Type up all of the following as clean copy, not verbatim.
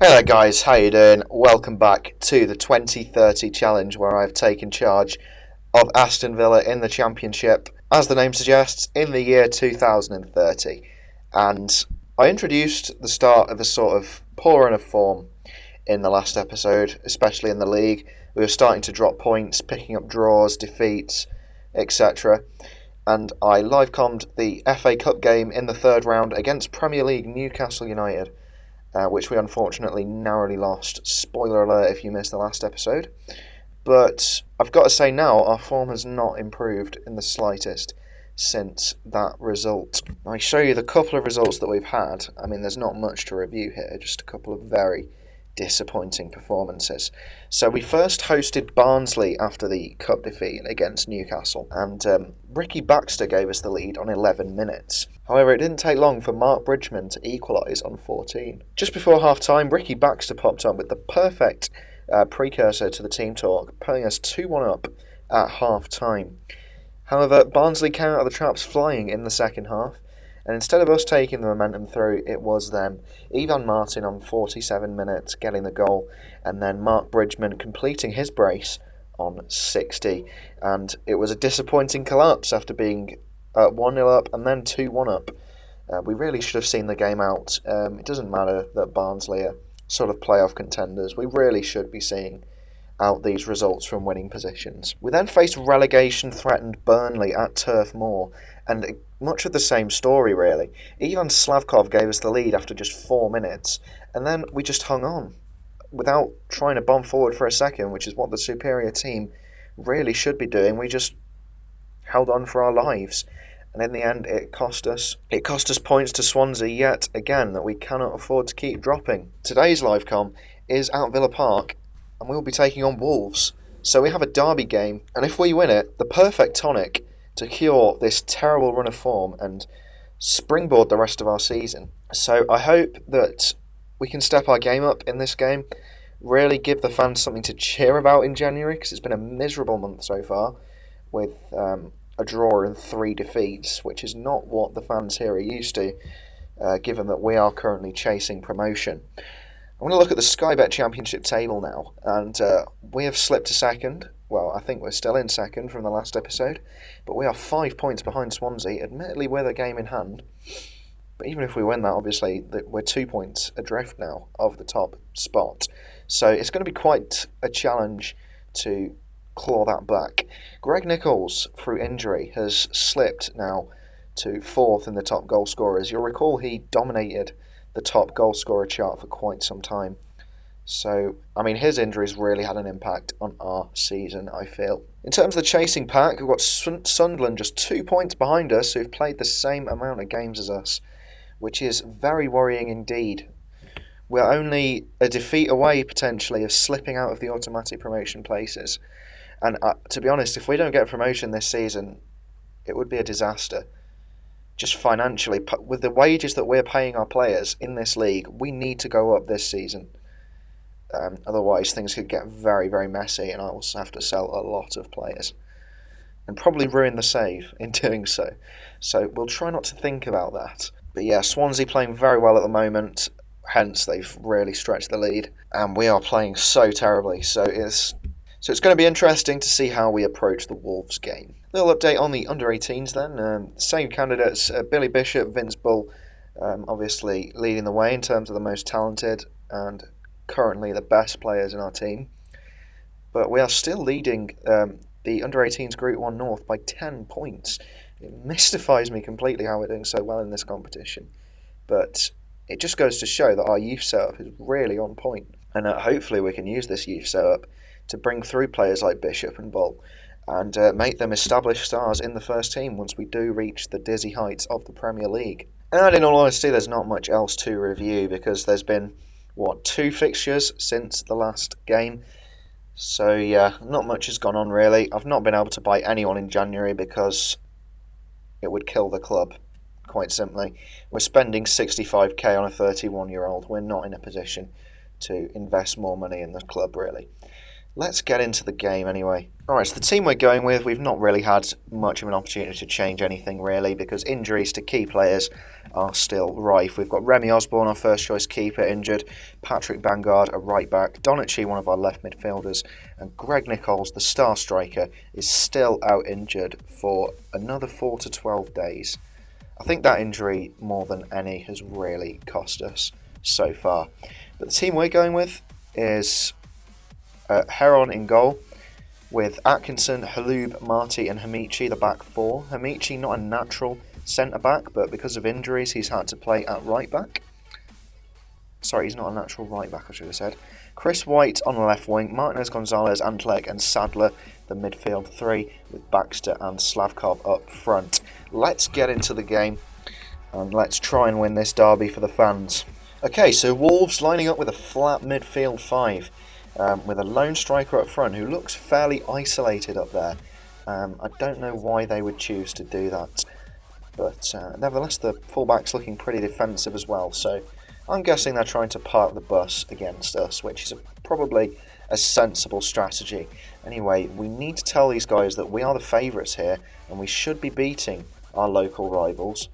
Hey there guys, how you doing? Welcome back to the 2030 challenge where I've taken charge of Aston Villa in the Championship, as the name suggests, in the year 2030. And I introduced the start of a sort of poor run of form in the last episode, especially in the league. We were starting to drop points, picking up draws, defeats, etc. And I live-commed the FA Cup game in the third round against Premier League Newcastle United, which we unfortunately narrowly lost. Spoiler alert if you missed the last episode. But I've got to say now, our form has not improved in the slightest since that result. I show you the couple of results that we've had. I mean, there's not much to review here, just a couple of very disappointing performances. So we first hosted Barnsley after the cup defeat against Newcastle, and Ricky Baxter gave us the lead on 11 minutes. However, it didn't take long for Mark Bridgman to equalise on 14. Just before half-time, Ricky Baxter popped up with the perfect precursor to the team talk, putting us 2-1 up at half-time. However, Barnsley came out of the traps flying in the second half, and instead of us taking the momentum through, it was them. Ivan Martin on 47 minutes getting the goal, and then Mark Bridgman completing his brace on 60. And it was a disappointing collapse after being 1-0 up and then 2-1 up. We really should have seen the game out. It doesn't matter that Barnsley are sort of playoff contenders. We really should be seeing out these results from winning positions. We then faced relegation-threatened Burnley at Turf Moor, and much of the same story really. Ivan Slavkov gave us the lead after just 4 minutes, and then we just hung on without trying to bomb forward for a second, which is what the superior team really should be doing. We just held on for our lives, and in the end it cost us points to Swansea yet again that we cannot afford to keep dropping. Today's live com is at Villa Park, and we'll be taking on Wolves. So we have a derby game, and if we win it, the perfect tonic to cure this terrible run of form and springboard the rest of our season. So I hope that we can step our game up in this game, really give the fans something to cheer about in January, because it's been a miserable month so far, with a draw and 3 defeats, which is not what the fans here are used to, given that we are currently chasing promotion. I'm going to look at the Sky Bet Championship table now, and we have slipped to second. Well, I think we're still in second from the last episode, but we are 5 points behind Swansea, admittedly with a game in hand. But even if we win that, obviously, we're 2 points adrift now of the top spot. So it's going to be quite a challenge to claw that back. Greg Nichols, through injury, has slipped now to 4th in the top goal scorers. You'll recall he dominated the top goal scorer chart for quite some time. So, I mean, his injuries really had an impact on our season, I feel. In terms of the chasing pack, we've got Sunderland just 2 points behind us, who've played the same amount of games as us, which is very worrying indeed. We're only a defeat away, potentially, of slipping out of the automatic promotion places. And to be honest, if we don't get promotion this season, it would be a disaster. Just financially, with the wages that we're paying our players in this league, we need to go up this season. Otherwise, things could get very, very messy, and I will have to sell a lot of players. And probably ruin the save in doing so. So we'll try not to think about that. But yeah, Swansea playing very well at the moment, hence they've really stretched the lead. And we are playing so terribly, so it's going to be interesting to see how we approach the Wolves game. Little update on the under-18s then. Same candidates, Billy Bishop, Vince Bull, obviously leading the way in terms of the most talented and currently the best players in our team. But we are still leading the under-18s Group 1 North by 10 points. It mystifies me completely how we're doing so well in this competition. But it just goes to show that our youth setup is really on point. And hopefully we can use this youth setup to bring through players like Bishop and Bull and make them established stars in the first team once we do reach the dizzy heights of the Premier League. And in all honesty, there's not much else to review because there's been, 2 fixtures since the last game. So yeah, not much has gone on really. I've not been able to buy anyone in January because it would kill the club, quite simply. We're spending 65k on a 31-year-old. We're not in a position to invest more money in the club really. Let's get into the game anyway. Alright, so the team we're going with, we've not really had much of an opportunity to change anything really because injuries to key players are still rife. We've got Remy Osborne, our first choice keeper, injured, Patrick Bangard, a right back, Donachi, one of our left midfielders, and Greg Nichols, the star striker, is still out injured for another 4 to 12 days. I think that injury, more than any, has really cost us so far. But the team we're going with is Heron in goal, with Atkinson, Halub, Marty and Hamichi the back four. Hamichi not a natural centre-back, but because of injuries he's had to play at right-back. Sorry, he's not a natural right-back, I should have said. Chris White on the left wing, Martinez, Gonzalez, Antlek and Sadler, the midfield three, with Baxter and Slavkov up front. Let's get into the game, and let's try and win this derby for the fans. Okay, so Wolves lining up with a flat midfield five. With a lone striker up front who looks fairly isolated up there. I don't know why they would choose to do that, but nevertheless the fullback's looking pretty defensive as well, so I'm guessing they're trying to park the bus against us, which is probably a sensible strategy. Anyway, we need to tell these guys that we are the favourites here and we should be beating our local rivals,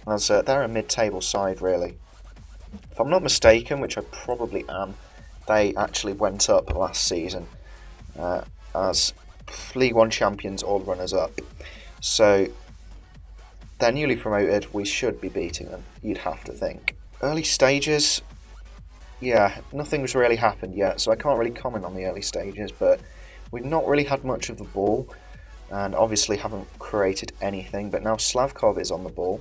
as they're a mid-table side really. If I'm not mistaken, which I probably am, they actually went up last season as League One champions or runners-up. So they're newly promoted, we should be beating them, you'd have to think. Early stages, yeah, nothing's really happened yet, so I can't really comment on the early stages, but we've not really had much of the ball, and obviously haven't created anything, but now Slavkov is on the ball,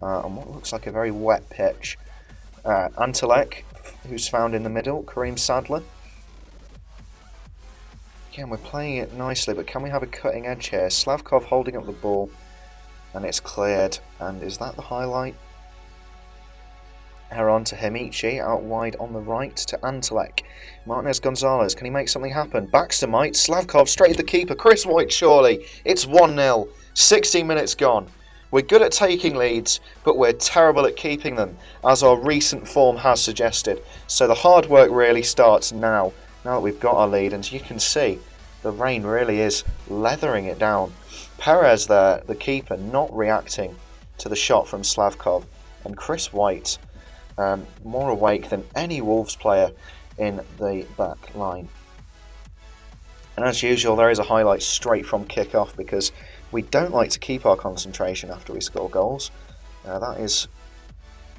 on what looks like a very wet pitch. Antelek, who's found in the middle, Kareem Sadler. Again, we're playing it nicely, but can we have a cutting edge here? Slavkov holding up the ball, and it's cleared. And is that the highlight? Heron to Hamichi, out wide on the right to Antelek. Martinez Gonzalez, can he make something happen? Baxter might, Slavkov straight at the keeper. Chris White, surely. It's 1-0. 16 minutes gone. We're good at taking leads, but we're terrible at keeping them, as our recent form has suggested. So the hard work really starts now that we've got our lead, and you can see the rain really is leathering it down. Perez there, the keeper, not reacting to the shot from Slavkov, and Chris White, more awake than any Wolves player in the back line. And as usual, there is a highlight straight from kick-off because we don't like to keep our concentration after we score goals. That is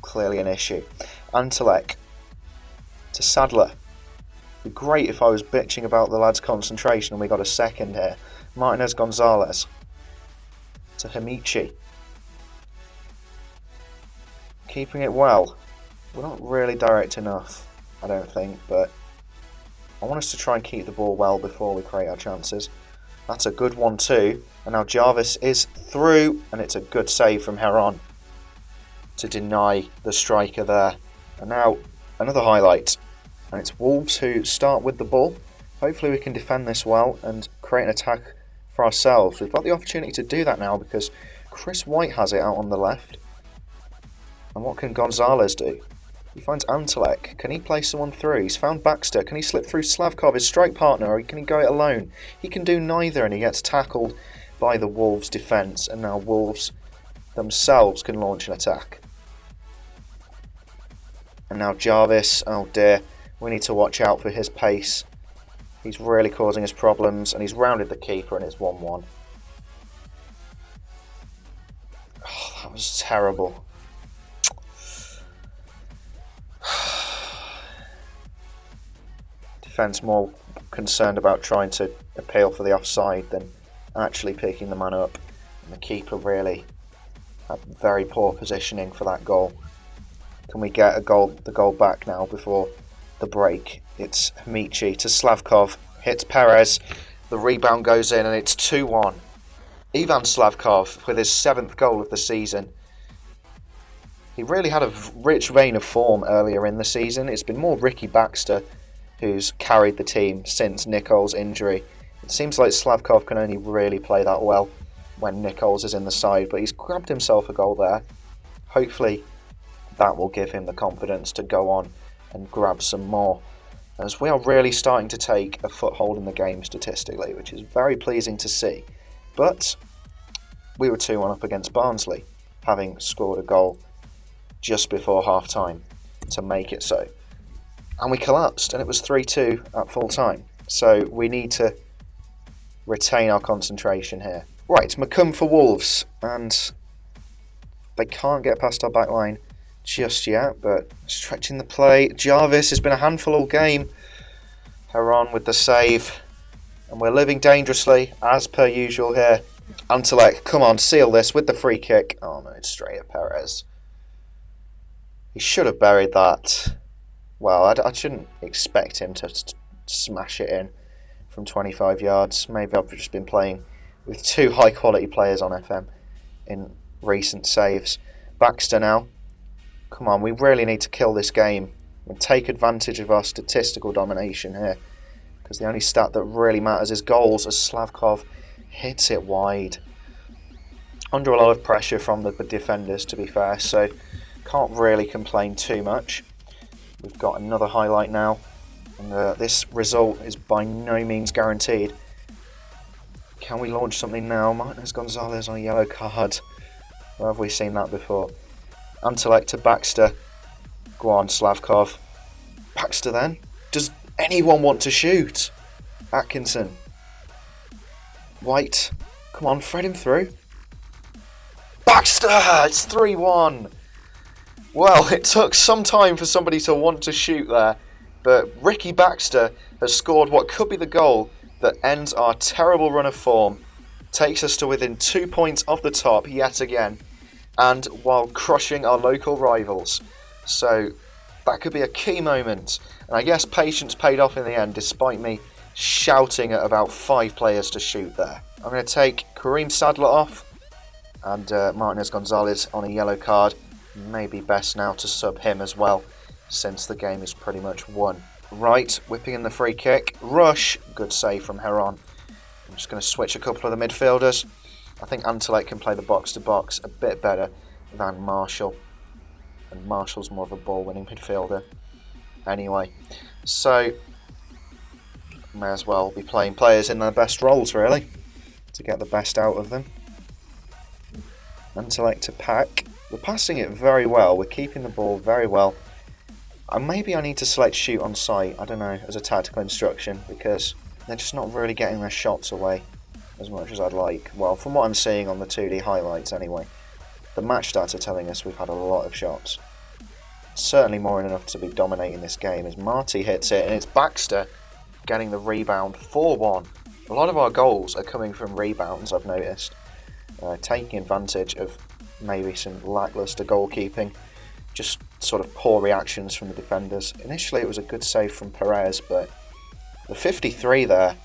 clearly an issue. Antelek to Sadler. It'd be great if I was bitching about the lad's concentration and we got a second here. Martinez Gonzalez to Hamichi. Keeping it well. We're not really direct enough, I don't think, but I want us to try and keep the ball well before we create our chances. That's a good one too. And now Jarvis is through, and it's a good save from Heron to deny the striker there. And now another highlight. And it's Wolves who start with the ball. Hopefully we can defend this well and create an attack for ourselves. We've got the opportunity to do that now because Chris White has it out on the left. And what can Gonzalez do? He finds Antelek. Can he play someone through? He's found Baxter. Can he slip through Slavkov, his strike partner, or can he go it alone? He can do neither, and he gets tackled by the Wolves defence, and now Wolves themselves can launch an attack. And now Jarvis, oh dear, we need to watch out for his pace. He's really causing us problems, and he's rounded the keeper, and it's 1-1. Oh, that was terrible. Defence more concerned about trying to appeal for the offside than actually picking the man up, and the keeper really had very poor positioning for that goal. Can we get the goal back now before the break? It's Hamichi to Slavkov, hits Perez, the rebound goes in and it's 2-1. Ivan Slavkov with his 7th goal of the season. He really had a rich vein of form earlier in the season. It's been more Ricky Baxter who's carried the team since Nichols' injury. It seems like Slavkov can only really play that well when Nichols is in the side, but he's grabbed himself a goal there. Hopefully that will give him the confidence to go on and grab some more. as we are really starting to take a foothold in the game statistically, which is very pleasing to see. But we were 2-1 up against Barnsley, having scored a goal just before half-time to make it so. And we collapsed, and it was 3-2 at full-time. So we need to retain our concentration here. Right, McCum for Wolves, and they can't get past our back line just yet, but stretching the play. Jarvis has been a handful all game. Heron with the save, and we're living dangerously, as per usual here. Antelek, come on, seal this with the free kick. Oh no, it's straight at Perez. He should have buried that. Well, I shouldn't expect him to smash it in from 25 yards. Maybe I've just been playing with two high-quality players on FM in recent saves. Baxter now. Come on, we really need to kill this game and take advantage of our statistical domination here, because the only stat that really matters is goals, as Slavkov hits it wide. Under a lot of pressure from the defenders, to be fair, so can't really complain too much. We've got another highlight now, and this result is by no means guaranteed. Can we launch something now? Martinez Gonzalez on a yellow card. Where have we seen that before? Antelek to Baxter. Go on, Slavkov. Baxter then. Does anyone want to shoot? Atkinson. White. Come on, thread him through. Baxter! It's 3-1. Well, it took some time for somebody to want to shoot there, but Ricky Baxter has scored what could be the goal that ends our terrible run of form, takes us to within 2 points of the top yet again, and while crushing our local rivals. So that could be a key moment, and I guess patience paid off in the end, despite me shouting at about 5 players to shoot there. I'm going to take Kareem Sadler off, and Martinez Gonzalez on a yellow card. Maybe best now to sub him as well, since the game is pretty much won. Right, whipping in the free kick. Rush, good save from Heron. I'm just going to switch a couple of the midfielders. I think Antelek can play the box-to-box a bit better than Marshall. And Marshall's more of a ball-winning midfielder. Anyway, so may as well be playing players in their best roles, really, to get the best out of them. Antelek to Pack. We're passing it very well, we're keeping the ball very well. And maybe I need to select shoot on sight, I don't know, as a tactical instruction, because they're just not really getting their shots away as much as I'd like. Well, from what I'm seeing on the 2D highlights anyway, the match stats are telling us we've had a lot of shots. Certainly more than enough to be dominating this game, as Marty hits it, and it's Baxter getting the rebound. 4-1. A lot of our goals are coming from rebounds, I've noticed. Taking advantage of maybe some lacklustre goalkeeping, just sort of poor reactions from the defenders. Initially it was a good save from Perez, but the 53 there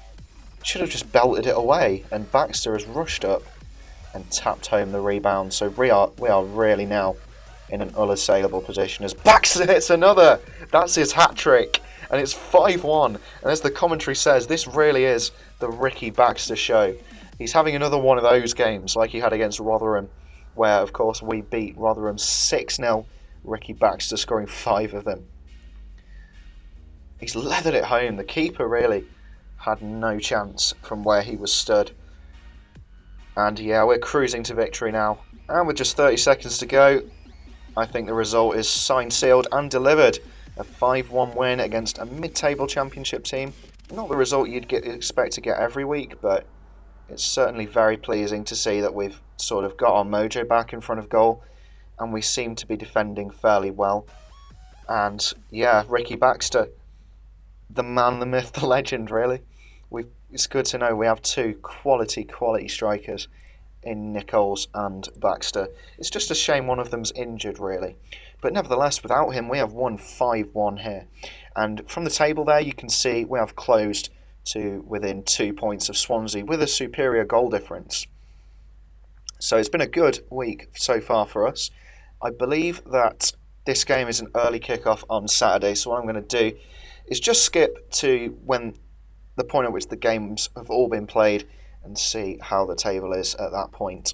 should have just belted it away, and Baxter has rushed up and tapped home the rebound. So we are really now in an unassailable position as Baxter hits another. That's his hat-trick, and it's 5-1. And as the commentary says, this really is the Ricky Baxter show. He's having another one of those games like he had against Rotherham, where, of course, we beat Rotherham 6-0, Ricky Baxter scoring 5 of them. He's leathered it home. The keeper really had no chance from where he was stood. And yeah, we're cruising to victory now. And with just 30 seconds to go, I think the result is signed, sealed and delivered. A 5-1 win against a mid-table championship team. Not the result you'd expect to get every week, but it's certainly very pleasing to see that we've sort of got our mojo back in front of goal, and we seem to be defending fairly well. And yeah, Ricky Baxter, the man, the myth, the legend, really. It's good to know we have 2 quality strikers in Nichols and Baxter. It's just a shame one of them's injured, really. But nevertheless, without him, we have won 5-1 here. And from the table there, you can see we have closed to within 2 points of Swansea with a superior goal difference. So it's been a good week so far for us. I believe that this game is an early kickoff on Saturday, so what I'm going to do is just skip to when the point at which the games have all been played and see how the table is at that point.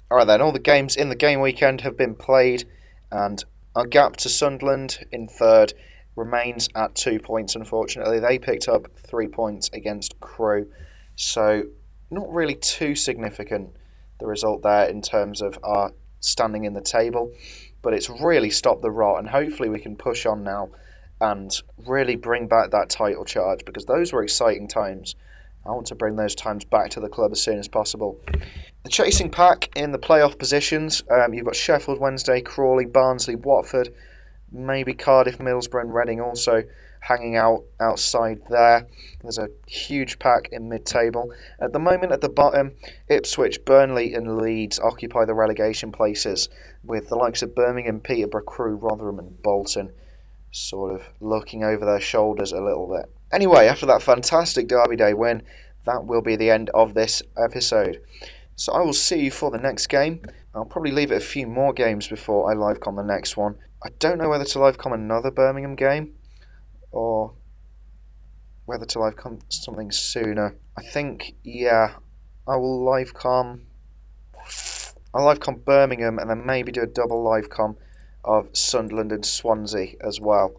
Alright then, all the games in the game weekend have been played, and our gap to Sunderland in 3rd remains at 2 points, unfortunately. They picked up 3 points against Crewe, so not really too significant, the result there in terms of our standing in the table, but it's really stopped the rot, and hopefully we can push on now and really bring back that title charge, because those were exciting times. I want to bring those times back to the club as soon as possible. The chasing pack in the playoff positions, you've got Sheffield Wednesday, Crawley, Barnsley, Watford, maybe Cardiff, Middlesbrough and Reading also hanging out outside there. There's a huge pack in mid-table. At the moment at the bottom, Ipswich, Burnley and Leeds occupy the relegation places, with the likes of Birmingham, Peterborough, Crewe, Rotherham and Bolton sort of looking over their shoulders a little bit. Anyway, after that fantastic Derby Day win, that will be the end of this episode. So I will see you for the next game. I'll probably leave it a few more games before I livecom the next one. I don't know whether to livecom another Birmingham game or whether to livecom something sooner. I think, yeah, I will livecom Birmingham and then maybe do a double livecom of Sunderland and Swansea as well.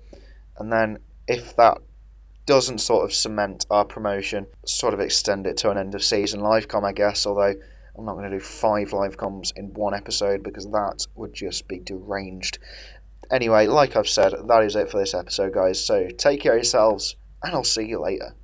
And then if that doesn't sort of cement our promotion, sort of extend it to an end of season livecom, I guess, although I'm not going to do 5 livecoms in one episode because that would just be deranged. Anyway, like I've said, that is it for this episode, guys. So take care of yourselves, and I'll see you later.